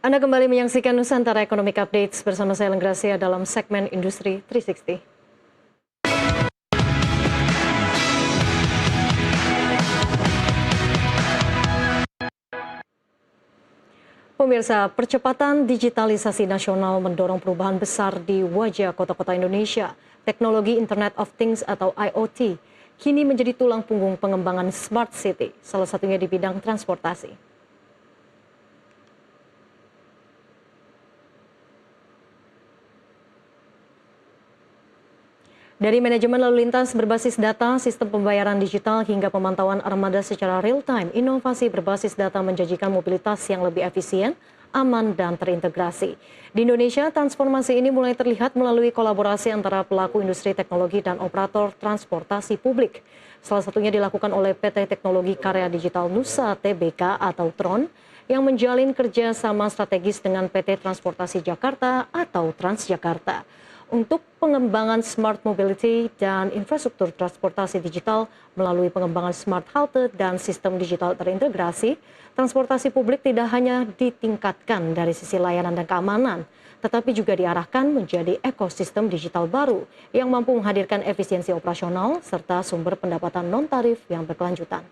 Anda kembali menyaksikan Nusantara Economic Updates bersama saya Lenggrasia dalam segmen Industri 360. Pemirsa, percepatan digitalisasi nasional mendorong perubahan besar di wajah kota-kota Indonesia. Teknologi Internet of Things atau IoT kini menjadi tulang punggung pengembangan Smart City, salah satunya di bidang transportasi. Dari manajemen lalu lintas berbasis data, sistem pembayaran digital, hingga pemantauan armada secara real-time, inovasi berbasis data menjanjikan mobilitas yang lebih efisien, aman, dan terintegrasi. Di Indonesia, transformasi ini mulai terlihat melalui kolaborasi antara pelaku industri teknologi dan operator transportasi publik. Salah satunya dilakukan oleh PT Teknologi Karya Digital Nusa Tbk atau TRON, yang menjalin kerjasama strategis dengan PT Transportasi Jakarta atau Transjakarta untuk pengembangan smart mobility dan infrastruktur transportasi digital melalui pengembangan smart halte dan sistem digital terintegrasi. Transportasi publik tidak hanya ditingkatkan dari sisi layanan dan keamanan, tetapi juga diarahkan menjadi ekosistem digital baru yang mampu menghadirkan efisiensi operasional serta sumber pendapatan non-tarif yang berkelanjutan.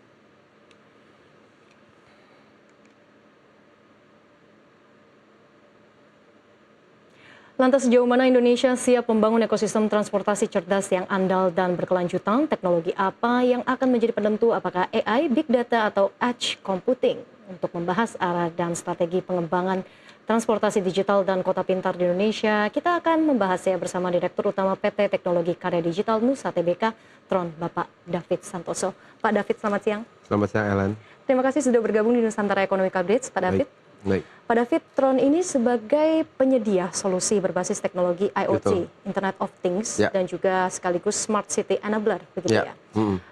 Lantas sejauh mana Indonesia siap membangun ekosistem transportasi cerdas yang andal dan berkelanjutan? Teknologi apa yang akan menjadi penentu apakah AI, Big Data, atau Edge Computing? Untuk membahas arah dan strategi pengembangan transportasi digital dan kota pintar di Indonesia, kita akan membahasnya bersama Direktur Utama PT Teknologi Karya Digital Nusa Tbk, TRON, Bapak David Santoso. Pak David, selamat siang. Selamat siang, Ellen. Terima kasih sudah bergabung di Nusantara Economic Updates, Pak David. Baik. Pak David, TRON ini sebagai penyedia solusi berbasis teknologi IoT, Betul. Internet of Things, dan juga sekaligus Smart City Enabler, begitu ya?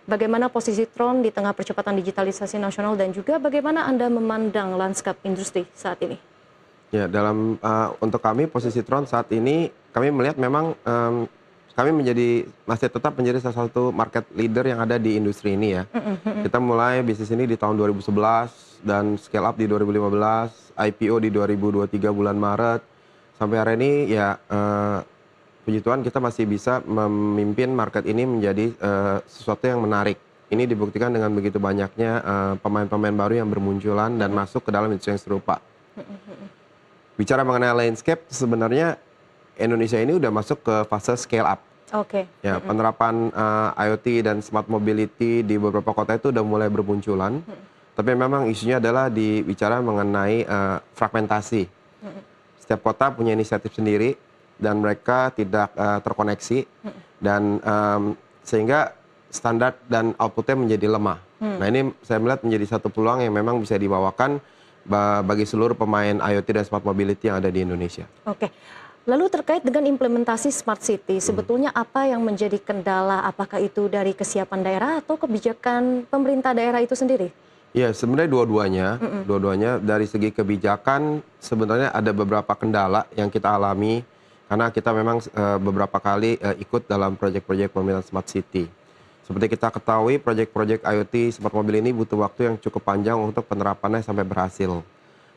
Bagaimana posisi TRON di tengah percepatan digitalisasi nasional dan juga bagaimana Anda memandang lanskap industri saat ini? Ya, untuk kami posisi TRON saat ini, kami melihat memang kami masih tetap menjadi salah satu market leader yang ada di industri ini ya. Kita mulai bisnis ini di tahun 2011 dan scale up di 2015, IPO di 2023 bulan Maret. Sampai hari ini ya puji Tuhan kita masih bisa memimpin market ini menjadi sesuatu yang menarik. Ini dibuktikan dengan begitu banyaknya pemain-pemain baru yang bermunculan dan masuk ke dalam industri yang serupa. Bicara mengenai landscape, sebenarnya Indonesia ini udah masuk ke fase scale up. Oke. Ya, penerapan IoT dan smart mobility di beberapa kota itu udah mulai bermunculan. Tapi memang isunya adalah bicara mengenai fragmentasi. Setiap kota punya inisiatif sendiri dan mereka tidak terkoneksi dan sehingga standar dan outputnya menjadi lemah. Nah, ini saya melihat menjadi satu peluang yang memang bisa dibawakan bagi seluruh pemain IoT dan smart mobility yang ada di Indonesia. Oke. Lalu terkait dengan implementasi Smart City, sebetulnya apa yang menjadi kendala? Apakah itu dari kesiapan daerah atau kebijakan pemerintah daerah itu sendiri? Ya, sebenarnya dua-duanya dari segi kebijakan sebenarnya ada beberapa kendala yang kita alami karena kita memang beberapa kali ikut dalam proyek-proyek pembangunan Smart City. Seperti kita ketahui, proyek-proyek IoT smart mobil ini butuh waktu yang cukup panjang untuk penerapannya sampai berhasil.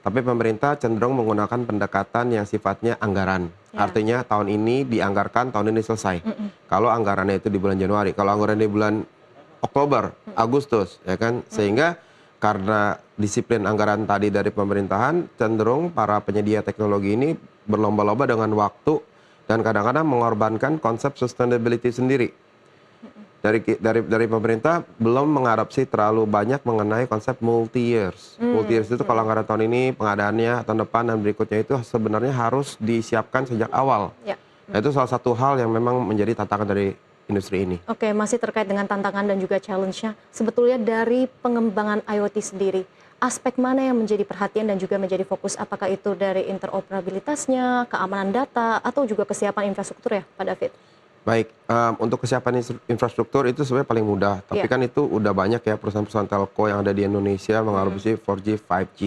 Tapi pemerintah cenderung menggunakan pendekatan yang sifatnya anggaran. Artinya tahun ini dianggarkan, tahun ini selesai. Kalau anggarannya itu di bulan Januari, kalau anggaran di bulan Oktober, Agustus, ya kan? Sehingga karena disiplin anggaran tadi dari pemerintahan, cenderung para penyedia teknologi ini berlomba-lomba dengan waktu dan kadang-kadang mengorbankan konsep sustainability sendiri. Dari pemerintah belum mengadopsi terlalu banyak mengenai konsep multi-years. Multi-years itu kalau anggaran tahun ini, pengadaannya tahun depan dan berikutnya itu sebenarnya harus disiapkan sejak awal. Nah, itu salah satu hal yang memang menjadi tantangan dari industri ini. Oke, masih terkait dengan tantangan dan juga challenge-nya. Sebetulnya dari pengembangan IoT sendiri, aspek mana yang menjadi perhatian dan juga menjadi fokus? Apakah itu dari interoperabilitasnya, keamanan data, atau juga kesiapan infrastruktur ya, Pak David? Baik, untuk kesiapan infrastruktur itu sebenarnya paling mudah. Tapi kan itu udah banyak ya perusahaan-perusahaan telco yang ada di Indonesia mengadopsi 4G, 5G.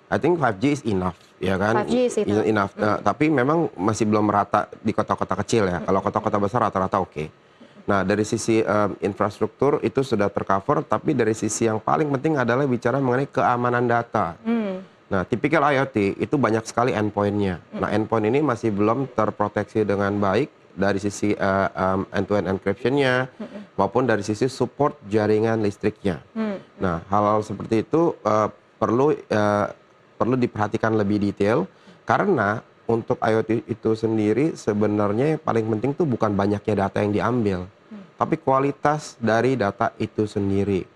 I think 5G is enough, ya kan? 5G is enough. Tapi memang masih belum merata di kota-kota kecil ya. Kalau kota-kota besar rata-rata oke. Nah, dari sisi infrastruktur itu sudah tercover, tapi dari sisi yang paling penting adalah bicara mengenai keamanan data. Nah, tipikal IoT itu banyak sekali endpoint-nya. Nah, endpoint ini masih belum terproteksi dengan baik dari sisi end-to-end encryption-nya maupun dari sisi support jaringan listriknya. Nah, hal-hal seperti itu perlu diperhatikan lebih detail karena untuk IoT itu sendiri sebenarnya yang paling penting tuh bukan banyaknya data yang diambil, tapi kualitas dari data itu sendiri.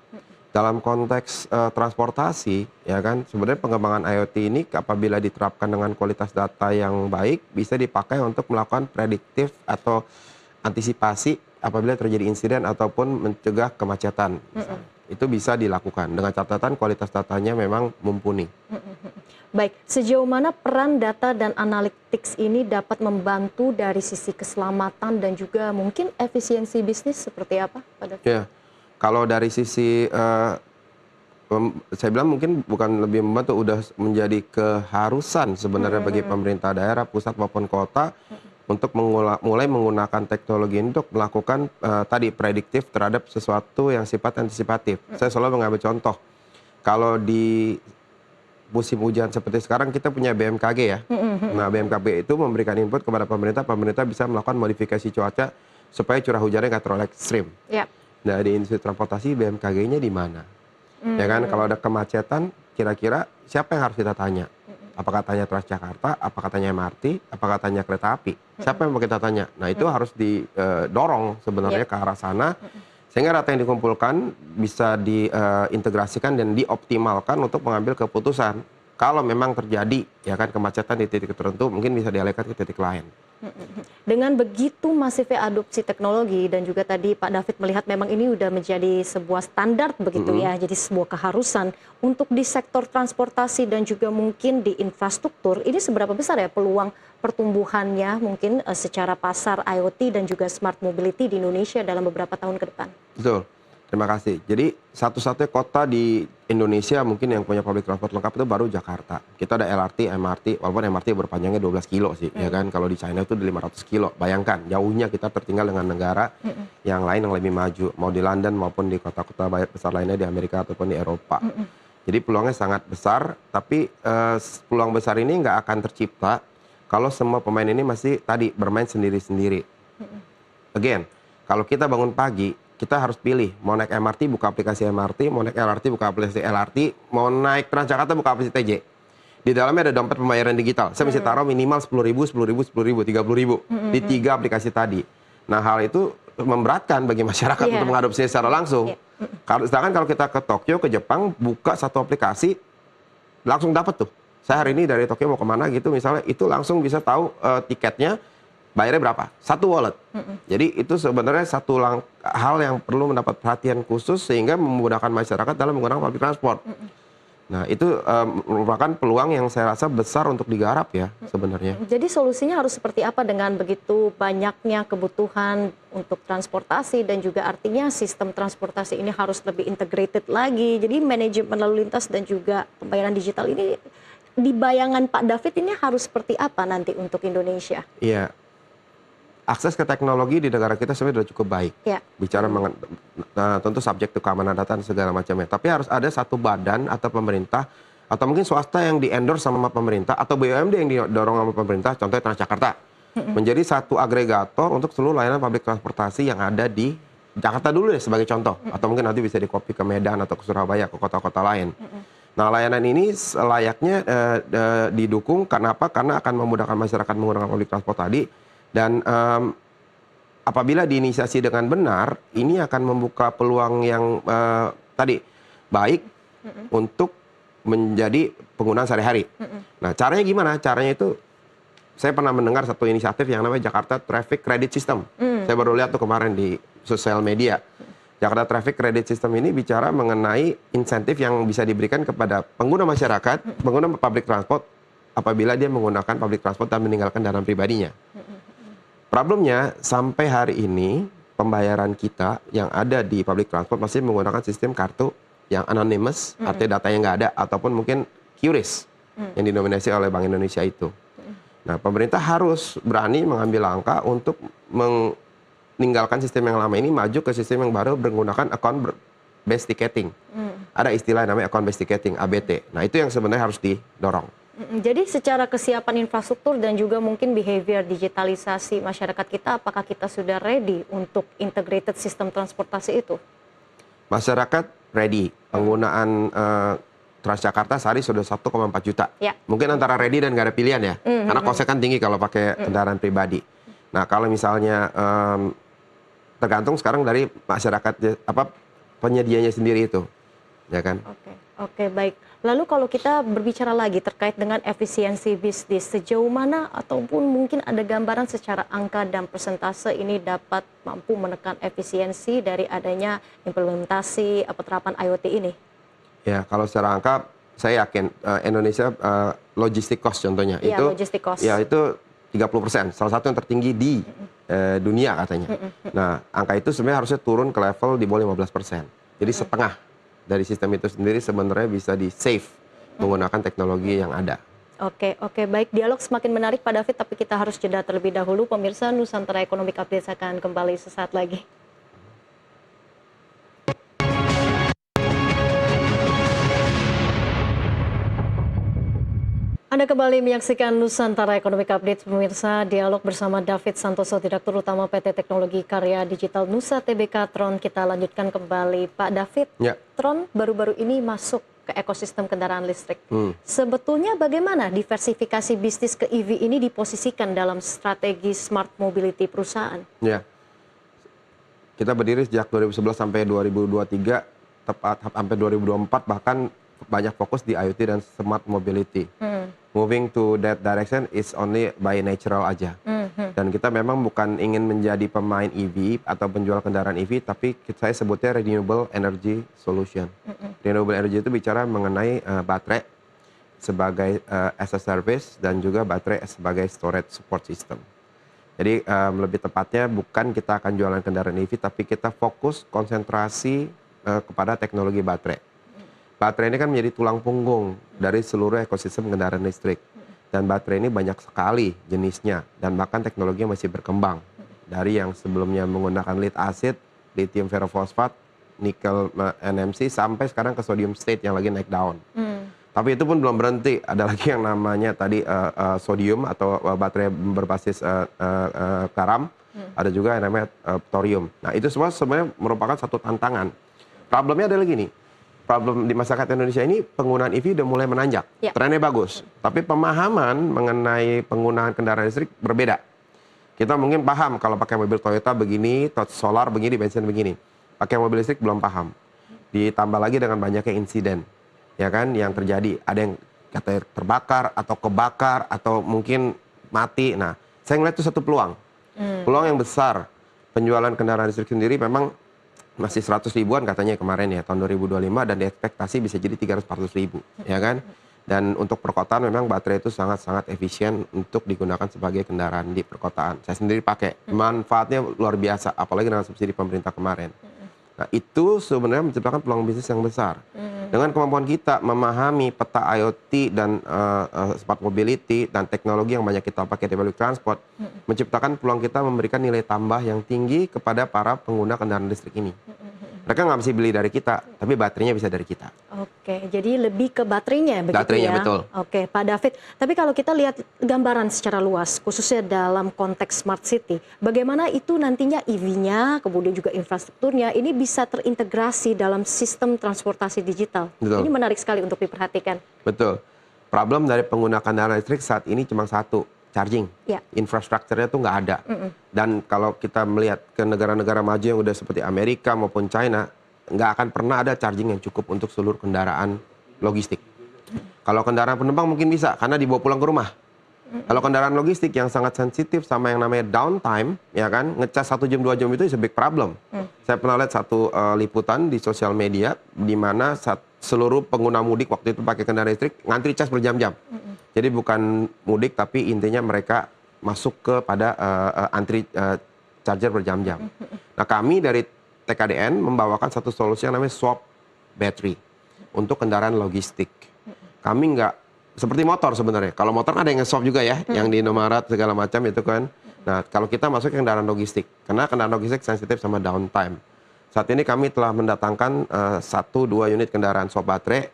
Dalam konteks transportasi, ya kan, sebenarnya pengembangan IoT ini apabila diterapkan dengan kualitas data yang baik, bisa dipakai untuk melakukan prediktif atau antisipasi apabila terjadi insiden ataupun mencegah kemacetan. Misalnya. Itu bisa dilakukan dengan catatan kualitas datanya memang mumpuni. Baik, sejauh mana peran data dan analytics ini dapat membantu dari sisi keselamatan dan juga mungkin efisiensi bisnis seperti apa, Pak David? Ya. Kalau dari sisi, saya bilang mungkin bukan lebih membantu, udah menjadi keharusan sebenarnya bagi pemerintah daerah, pusat maupun kota untuk mulai menggunakan teknologi untuk melakukan tadi prediktif terhadap sesuatu yang sifat antisipatif. Saya selalu mengambil contoh, kalau di musim hujan seperti sekarang kita punya BMKG ya. Nah, BMKG itu memberikan input kepada pemerintah, pemerintah bisa melakukan modifikasi cuaca supaya curah hujannya nggak terlalu ekstrim. Yap. Nah, di industri transportasi BMKG-nya di mana? Ya kan, kalau ada kemacetan, kira-kira siapa yang harus kita tanya? Apakah tanya Transjakarta, apakah tanya MRT, apakah tanya kereta api? Siapa yang mau kita tanya? Nah, itu harus didorong sebenarnya ke arah sana, sehingga data yang dikumpulkan bisa diintegrasikan dan dioptimalkan untuk mengambil keputusan. Kalau memang terjadi ya kan kemacetan di titik tertentu, mungkin bisa dialihkan ke titik lain. Dengan begitu masifnya adopsi teknologi dan juga tadi Pak David melihat memang ini udah menjadi sebuah standar begitu ya, jadi sebuah keharusan untuk di sektor transportasi dan juga mungkin di infrastruktur, ini seberapa besar ya peluang pertumbuhannya mungkin secara pasar IoT dan juga smart mobility di Indonesia dalam beberapa tahun ke depan? Betul. Terima kasih. Jadi satu-satunya kota di Indonesia mungkin yang punya public transport lengkap itu baru Jakarta. Kita ada LRT, MRT, walaupun MRT berpanjangnya 12 kilo sih, ya kan. Kalau di China itu di 500 kilo. Bayangkan, jauhnya kita tertinggal dengan negara yang lain yang lebih maju. Mau di London maupun di kota-kota besar lainnya di Amerika ataupun di Eropa. Jadi peluangnya sangat besar, tapi peluang besar ini nggak akan tercipta kalau semua pemain ini masih tadi bermain sendiri-sendiri. Again, kalau kita bangun pagi, kita harus pilih, mau naik MRT buka aplikasi MRT, mau naik LRT buka aplikasi LRT, mau naik Transjakarta buka aplikasi TJ. Di dalamnya ada dompet pembayaran digital. Saya mesti taruh minimal 10.000, 10.000, 10.000, 30.000 di 3 aplikasi tadi. Nah, hal itu memberatkan bagi masyarakat untuk mengadopsinya secara langsung. Sedangkan kalau kita ke Tokyo, ke Jepang, buka satu aplikasi, langsung dapat tuh. Saya hari ini dari Tokyo mau kemana gitu misalnya, itu langsung bisa tahu tiketnya, bayarnya berapa? Satu wallet. Jadi itu sebenarnya satu hal yang perlu mendapat perhatian khusus sehingga memudahkan masyarakat dalam menggunakan public transport. Nah, itu merupakan peluang yang saya rasa besar untuk digarap ya sebenarnya. Jadi solusinya harus seperti apa dengan begitu banyaknya kebutuhan untuk transportasi dan juga artinya sistem transportasi ini harus lebih integrated lagi. Jadi manajemen lalu lintas dan juga pembayaran digital ini di bayangan Pak David ini harus seperti apa nanti untuk Indonesia? Iya. Akses ke teknologi di negara kita sebenarnya sudah cukup baik. Ya. Bicara tentu subjek ke keamanan data dan segala macamnya. Tapi harus ada satu badan atau pemerintah atau mungkin swasta yang di-endorse sama pemerintah atau BUMD yang didorong sama pemerintah, contohnya Transjakarta. Menjadi satu agregator untuk seluruh layanan publik transportasi yang ada di Jakarta dulu deh sebagai contoh. Atau mungkin nanti bisa di-copy ke Medan atau ke Surabaya, ke kota-kota lain. Nah, layanan ini layaknya didukung karena apa? Karena akan memudahkan masyarakat menggunakan public transport tadi. Dan apabila diinisiasi dengan benar, ini akan membuka peluang yang tadi baik untuk menjadi penggunaan sehari-hari. Nah, caranya gimana? Caranya itu saya pernah mendengar satu inisiatif yang namanya Jakarta Traffic Credit System. Saya baru lihat tuh kemarin di sosial media. Jakarta Traffic Credit System ini bicara mengenai insentif yang bisa diberikan kepada pengguna masyarakat, pengguna public transport apabila dia menggunakan public transport dan meninggalkan kendaraan pribadinya. Problemnya sampai hari ini pembayaran kita yang ada di public transport masih menggunakan sistem kartu yang anonymous, artinya datanya nggak ada, ataupun mungkin QRIS yang dinominasi oleh Bank Indonesia itu. Nah, pemerintah harus berani mengambil langkah untuk meninggalkan sistem yang lama ini, maju ke sistem yang baru menggunakan account based ticketing. Ada istilah namanya account based ticketing, ABT. Nah, itu yang sebenarnya harus didorong. Jadi secara kesiapan infrastruktur dan juga mungkin behavior digitalisasi masyarakat kita, apakah kita sudah ready untuk integrated sistem transportasi itu? Masyarakat ready. Penggunaan Transjakarta sehari sudah 1,4 juta. Ya. Mungkin antara ready dan nggak ada pilihan ya. Karena kosnya kan tinggi kalau pakai kendaraan pribadi. Nah, kalau misalnya tergantung sekarang dari masyarakat penyedianya sendiri itu. Ya kan? Oke, baik. Lalu kalau kita berbicara lagi terkait dengan efisiensi bisnis, sejauh mana ataupun mungkin ada gambaran secara angka dan persentase ini dapat mampu menekan efisiensi dari adanya implementasi penerapan IoT ini? Ya, kalau secara angka, saya yakin Indonesia logistik cost contohnya. Iya, itu logistik cost. Ya, itu 30%, salah satu yang tertinggi di dunia katanya. Nah, angka itu sebenarnya harusnya turun ke level di bawah 15%. Jadi setengah dari sistem itu sendiri sebenarnya bisa di-save menggunakan teknologi yang ada. Oke, baik. Dialog semakin menarik Pak David, tapi kita harus jeda terlebih dahulu. Pemirsa, Nusantara Economic Update akan kembali sesaat lagi. Anda kembali menyaksikan Nusantara Economic Update, pemirsa. Dialog bersama David Santoso, Direktur Utama PT Teknologi Karya Digital Nusa Tbk Tron. Kita lanjutkan kembali, Pak David. Ya. Tron baru-baru ini masuk ke ekosistem kendaraan listrik. Sebetulnya bagaimana diversifikasi bisnis ke EV ini diposisikan dalam strategi smart mobility perusahaan? Ya. Kita berdiri sejak 2011 sampai 2023, tepat sampai 2024 bahkan banyak fokus di IoT dan smart mobility. Moving to that direction is only by natural aja. Dan kita memang bukan ingin menjadi pemain EV atau penjual kendaraan EV, tapi saya sebutnya renewable energy solution. Renewable energy itu bicara mengenai baterai sebagai as a service dan juga baterai sebagai storage support system. Jadi lebih tepatnya bukan kita akan jualan kendaraan EV, tapi kita fokus konsentrasi kepada teknologi baterai. Baterai ini kan menjadi tulang punggung dari seluruh ekosistem kendaraan listrik. Dan baterai ini banyak sekali jenisnya dan bahkan teknologinya masih berkembang. Dari yang sebelumnya menggunakan lead acid, lithium ferrofosfat, nikel NMC, sampai sekarang ke sodium state yang lagi naik daun. Tapi itu pun belum berhenti. Ada lagi yang namanya tadi sodium atau baterai berbasis garam. Ada juga yang namanya thorium. Nah, itu semua sebenarnya merupakan satu tantangan. Problemnya adalah gini. Problem di masyarakat Indonesia ini penggunaan EV udah mulai menanjak. Ya. Trennya bagus. Tapi pemahaman mengenai penggunaan kendaraan listrik berbeda. Kita mungkin paham kalau pakai mobil Toyota begini, solar begini, bensin begini. Pakai mobil listrik belum paham. Ditambah lagi dengan banyaknya insiden. Ya kan, yang terjadi. Ada yang katanya terbakar atau kebakar atau mungkin mati. Nah, saya ngeliat itu satu peluang. Peluang yang besar. Penjualan kendaraan listrik sendiri memang masih 100 ribuan katanya kemarin ya, tahun 2025, dan diekspektasi bisa jadi 300-400 ribu, ya kan? Dan untuk perkotaan memang baterai itu sangat-sangat efisien untuk digunakan sebagai kendaraan di perkotaan. Saya sendiri pakai, manfaatnya luar biasa, apalagi dengan subsidi pemerintah kemarin. Nah, itu sebenarnya menciptakan peluang bisnis yang besar. Dengan kemampuan kita memahami peta IoT dan smart mobility dan teknologi yang banyak kita pakai di public transport, menciptakan peluang kita memberikan nilai tambah yang tinggi kepada para pengguna kendaraan listrik ini. Mereka nggak mesti beli dari kita, tapi baterainya bisa dari kita. Oke, jadi lebih ke baterainya begitu baterainya, ya? Betul. Oke, Pak David. Tapi kalau kita lihat gambaran secara luas, khususnya dalam konteks smart city, bagaimana itu nantinya EV-nya, kemudian juga infrastrukturnya, ini bisa terintegrasi dalam sistem transportasi digital. Betul. Ini menarik sekali untuk diperhatikan. Betul. Problem dari pengguna kendaraan listrik saat ini cuma satu, charging. Ya. Infrastrukturnya tuh nggak ada. Dan kalau kita melihat ke negara-negara maju yang udah seperti Amerika maupun China, nggak akan pernah ada charging yang cukup untuk seluruh kendaraan logistik. Kalau kendaraan penumpang mungkin bisa, karena dibawa pulang ke rumah. Kalau kendaraan logistik yang sangat sensitif sama yang namanya downtime, ya kan, ngecas 1 jam 2 jam itu is a big problem. Saya pernah lihat satu liputan di sosial media, di mana seluruh pengguna mudik waktu itu pakai kendaraan listrik, ngantri cas berjam-jam. Jadi bukan mudik, tapi intinya mereka masuk kepada antri charger berjam-jam. Nah, kami dari TKDN membawakan satu solusi yang namanya swap battery untuk kendaraan logistik. Kami nggak seperti motor sebenarnya. Kalau motor ada yang nge-swap juga ya, yang di Indomaret segala macam itu kan. Nah, kalau kita masuk ke kendaraan logistik, karena kendaraan logistik sensitif sama downtime. Saat ini kami telah mendatangkan 1-2 unit kendaraan swap baterai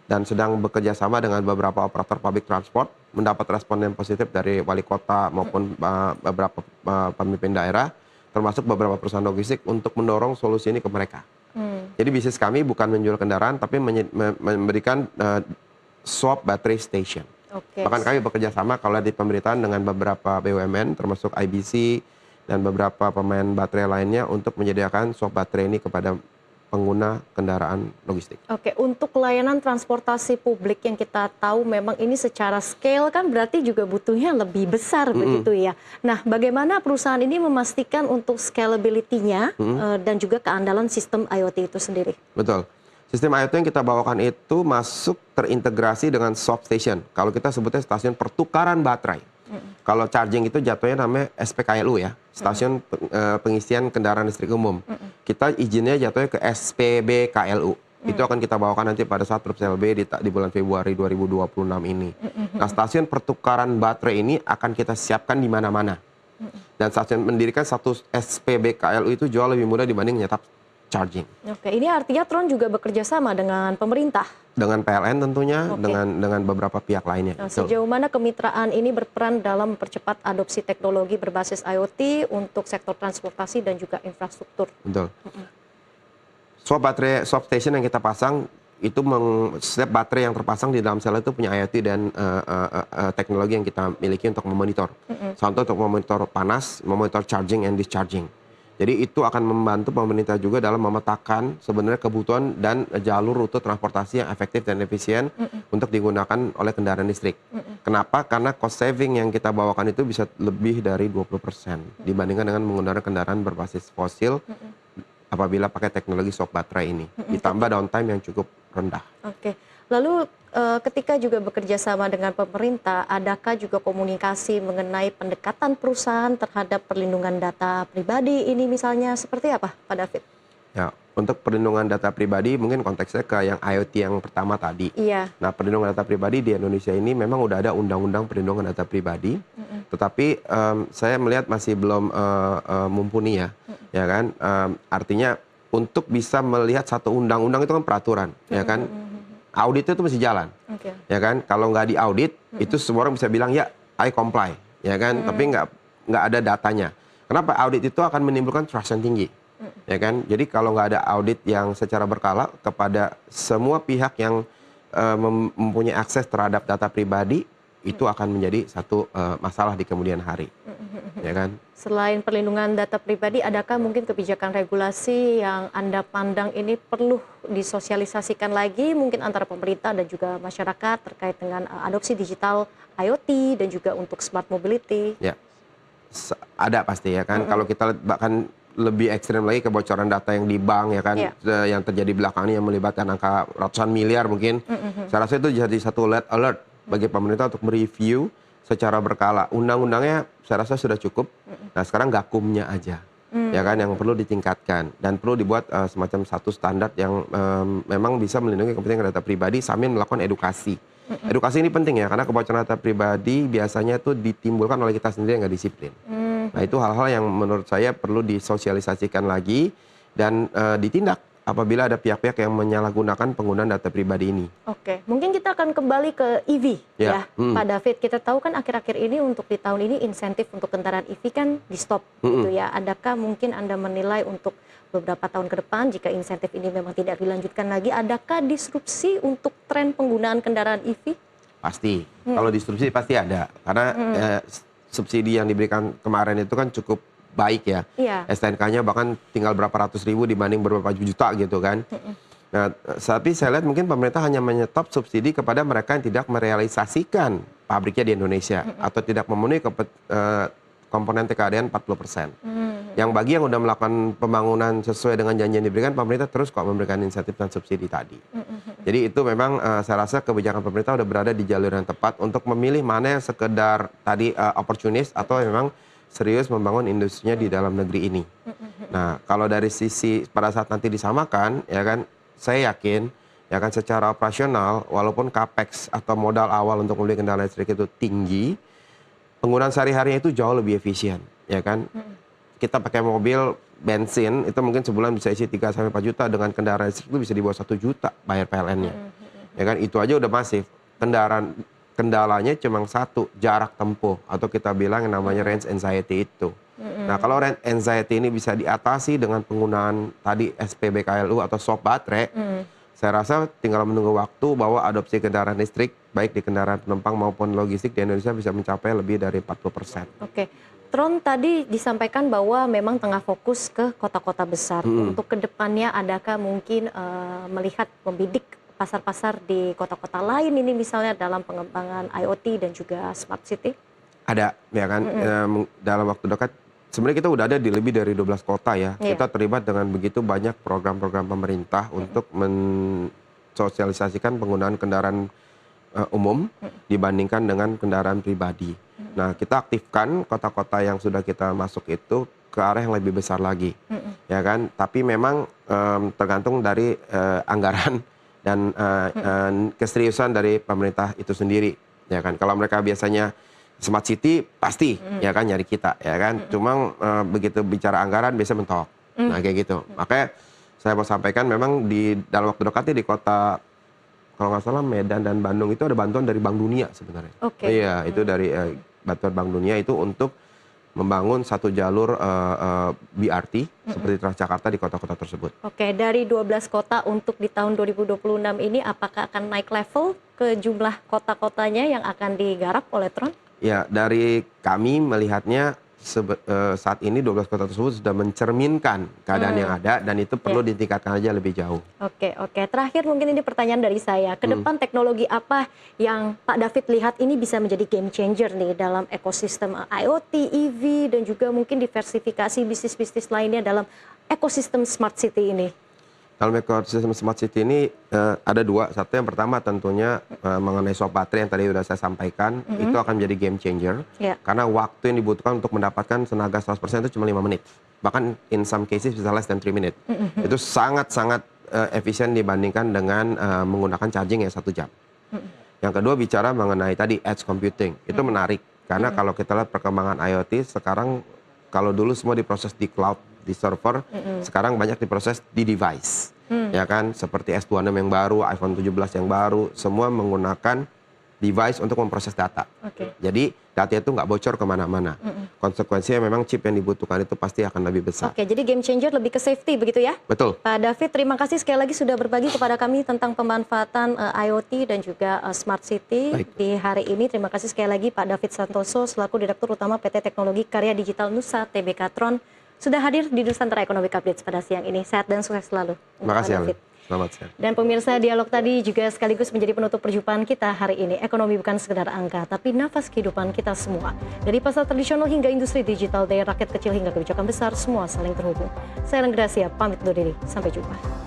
dan sedang bekerja sama dengan beberapa operator public transport, mendapat respon yang positif dari wali kota maupun beberapa pemimpin daerah, termasuk beberapa perusahaan logistik untuk mendorong solusi ini ke mereka. Jadi bisnis kami bukan menjual kendaraan, tapi memberikan swap battery station. Bahkan kami bekerja sama kalau di pemerintahan dengan beberapa BUMN, termasuk IBC dan beberapa pemain baterai lainnya untuk menyediakan swap baterai ini kepada pengguna kendaraan logistik. Oke, untuk layanan transportasi publik yang kita tahu memang ini secara scale kan berarti juga butuhnya lebih besar begitu ya. Nah, bagaimana perusahaan ini memastikan untuk scalability-nya dan juga keandalan sistem IoT itu sendiri? Betul. Sistem IoT yang kita bawakan itu masuk terintegrasi dengan swap station. Kalau kita sebutnya stasiun pertukaran baterai. Kalau charging itu jatuhnya namanya SPKLU ya, stasiun pengisian kendaraan listrik umum. Kita izinnya jatuhnya ke SPBKLU. Itu akan kita bawakan nanti pada saat PRUP-CLB di bulan Februari 2026 ini. Nah, stasiun pertukaran baterai ini akan kita siapkan di mana-mana. Dan stasiun mendirikan satu SPBKLU itu jauh lebih mudah dibanding nyetap charging. Oke, ini artinya Tron juga bekerja sama dengan pemerintah? Dengan PLN tentunya, dengan beberapa pihak lainnya. Nah, sejauh mana kemitraan ini berperan dalam mempercepat adopsi teknologi berbasis IoT untuk sektor transportasi dan juga infrastruktur? Betul. Swap baterai, swap station yang kita pasang, itu setiap baterai yang terpasang di dalam sel itu punya IoT dan teknologi yang kita miliki untuk memonitor. Contoh untuk memonitor panas, memonitor charging and discharging. Jadi itu akan membantu pemerintah juga dalam memetakan sebenarnya kebutuhan dan jalur rute transportasi yang efektif dan efisien untuk digunakan oleh kendaraan listrik. Kenapa? Karena cost saving yang kita bawakan itu bisa lebih dari 20% dibandingkan dengan menggunakan kendaraan berbasis fosil apabila pakai teknologi swap baterai ini. Ditambah downtime yang cukup rendah. Oke. Lalu ketika juga bekerja sama dengan pemerintah, adakah juga komunikasi mengenai pendekatan perusahaan terhadap perlindungan data pribadi ini misalnya seperti apa, Pak David? Ya, untuk perlindungan data pribadi mungkin konteksnya ke yang IoT yang pertama tadi. Iya. Nah, perlindungan data pribadi di Indonesia ini memang udah ada undang-undang perlindungan data pribadi, tetapi saya melihat masih belum mumpuni ya, ya kan? Artinya untuk bisa melihat satu undang-undang itu kan peraturan, ya kan? Auditnya itu mesti jalan, ya kan? Kalau nggak diaudit, itu semua orang bisa bilang ya, I comply, ya kan? Tapi nggak ada datanya. Kenapa? Audit itu akan menimbulkan trust yang tinggi, ya kan? Jadi kalau nggak ada audit yang secara berkala kepada semua pihak yang mempunyai akses terhadap data pribadi, itu akan menjadi satu masalah di kemudian hari, ya kan? Selain perlindungan data pribadi, adakah mungkin kebijakan regulasi yang Anda pandang ini perlu disosialisasikan lagi mungkin antara pemerintah dan juga masyarakat terkait dengan adopsi digital IoT dan juga untuk smart mobility? Ya, ada pasti ya kan. Kalau kita lihat bahkan lebih ekstrim lagi kebocoran data yang di bank ya kan, yang terjadi belakangan ini yang melibatkan angka ratusan miliar mungkin. Saya rasa itu jadi satu alert bagi pemerintah untuk mereview secara berkala. Undang-undangnya saya rasa sudah cukup. Nah sekarang gakumnya aja, ya kan, yang perlu ditingkatkan dan perlu dibuat semacam satu standar yang memang bisa melindungi kepentingan data pribadi sambil melakukan edukasi. Edukasi ini penting ya, karena kebocoran data pribadi biasanya itu ditimbulkan oleh kita sendiri yang nggak disiplin. Nah itu hal-hal yang menurut saya perlu disosialisasikan lagi dan ditindak apabila ada pihak-pihak yang menyalahgunakan penggunaan data pribadi ini. Oke, mungkin kita akan kembali ke EV ya, Pak David. Kita tahu kan akhir-akhir ini untuk di tahun ini insentif untuk kendaraan EV kan di stop gitu ya. Adakah mungkin Anda menilai untuk beberapa tahun ke depan jika insentif ini memang tidak dilanjutkan lagi, adakah disrupsi untuk tren penggunaan kendaraan EV? Pasti, kalau disrupsi pasti ada. Karena subsidi yang diberikan kemarin itu kan cukup baik ya. STNK-nya bahkan tinggal berapa ratus ribu dibanding berapa juta gitu kan. Nah, tapi saya lihat mungkin pemerintah hanya menyetop subsidi kepada mereka yang tidak merealisasikan pabriknya di Indonesia atau tidak memenuhi komponen TKDN 40%. Yang bagi yang sudah melakukan pembangunan sesuai dengan janji yang diberikan, pemerintah terus kok memberikan insentif dan subsidi tadi. Jadi itu memang saya rasa kebijakan pemerintah sudah berada di jalur yang tepat untuk memilih mana yang sekedar tadi opportunis atau memang serius membangun industrinya di dalam negeri ini. Nah, kalau dari sisi pada saat nanti disamakan, ya kan, saya yakin, ya kan, secara operasional, walaupun capex atau modal awal untuk membeli kendaraan listrik itu tinggi, penggunaan sehari-harinya itu jauh lebih efisien, ya kan. Kita pakai mobil bensin itu mungkin sebulan bisa isi 3 sampai 4 juta, dengan kendaraan listrik itu bisa di bawah 1 juta bayar PLN-nya. Ya kan, itu aja udah masif. Kendalanya cuma satu, jarak tempuh atau kita bilang yang namanya range anxiety itu. Nah, kalau range anxiety ini bisa diatasi dengan penggunaan tadi SPBKLU atau swap baterai, saya rasa tinggal menunggu waktu bahwa adopsi kendaraan listrik baik di kendaraan penumpang maupun logistik di Indonesia bisa mencapai lebih dari 40%. Oke. Tron tadi disampaikan bahwa memang tengah fokus ke kota-kota besar. Untuk kedepannya adakah mungkin melihat membidik pasar-pasar di kota-kota lain ini misalnya dalam pengembangan IoT dan juga smart city? Ada, ya kan, dalam waktu dekat sebenarnya kita udah ada di lebih dari 12 kota ya. Kita terlibat dengan begitu banyak program-program pemerintah untuk mensosialisasikan penggunaan kendaraan umum dibandingkan dengan kendaraan pribadi. Nah, kita aktifkan kota-kota yang sudah kita masuk itu ke arah yang lebih besar lagi, ya kan. Tapi memang tergantung dari anggaran dan keseriusan dari pemerintah itu sendiri, ya kan. Kalau mereka biasanya smart city pasti, ya kan, nyari kita, ya kan. Cuma begitu bicara anggaran biasanya mentok. Nah, kayak gitu. Makanya saya mau sampaikan memang di dalam waktu dekat di kota, kalau nggak salah Medan dan Bandung itu ada bantuan dari Bank Dunia sebenarnya. Iya, itu dari bantuan Bank Dunia itu untuk membangun satu jalur BRT seperti Transjakarta di kota-kota tersebut. Oke, dari 12 kota untuk di tahun 2026 ini apakah akan naik level ke jumlah kota-kotanya yang akan digarap oleh Tron? Ya, dari kami melihatnya saat ini 12 kota tersebut sudah mencerminkan keadaan yang ada dan itu perlu ditingkatkan aja lebih jauh. Oke. Terakhir mungkin ini pertanyaan dari saya. Ke depan teknologi apa yang Pak David lihat ini bisa menjadi game changer nih dalam ekosistem IoT, EV, dan juga mungkin diversifikasi bisnis-bisnis lainnya dalam ekosistem smart city ini? Dalam ekosistem smart city ini ada dua. Satu, yang pertama tentunya mengenai swap baterai yang tadi sudah saya sampaikan, itu akan menjadi game changer. Karena waktu yang dibutuhkan untuk mendapatkan tenaga 100% itu cuma 5 menit. Bahkan in some cases bisa less than 3 minutes. Itu sangat-sangat efisien dibandingkan dengan menggunakan charging yang 1 jam. Yang kedua, bicara mengenai tadi edge computing. Itu menarik. Karena kalau kita lihat perkembangan IoT sekarang, kalau dulu semua diproses di cloud, di server, sekarang banyak diproses di device, ya kan, seperti S26 yang baru, iPhone 17 yang baru, semua menggunakan device untuk memproses data. Jadi data itu nggak bocor kemana-mana. Konsekuensinya memang chip yang dibutuhkan itu pasti akan lebih besar. Jadi game changer lebih ke safety begitu ya? Betul. Pak David, terima kasih sekali lagi sudah berbagi kepada kami tentang pemanfaatan IoT dan juga smart city di hari ini. Terima kasih sekali lagi Pak David Santoso selaku Direktur Utama PT Teknologi Karya Digital Nusa Tbk Tron sudah hadir di Nusantara Economic Updates pada siang ini. Sehat dan sukses selalu. Terima kasih, David. Selamat siang. Dan pemirsa, dialog tadi juga sekaligus menjadi penutup perjumpaan kita hari ini. Ekonomi bukan sekedar angka, tapi nafas kehidupan kita semua. Dari pasar tradisional hingga industri digital, dari rakyat kecil hingga kebijakan besar, semua saling terhubung. Saya Ellen Gracia, pamit undur diri. Sampai jumpa.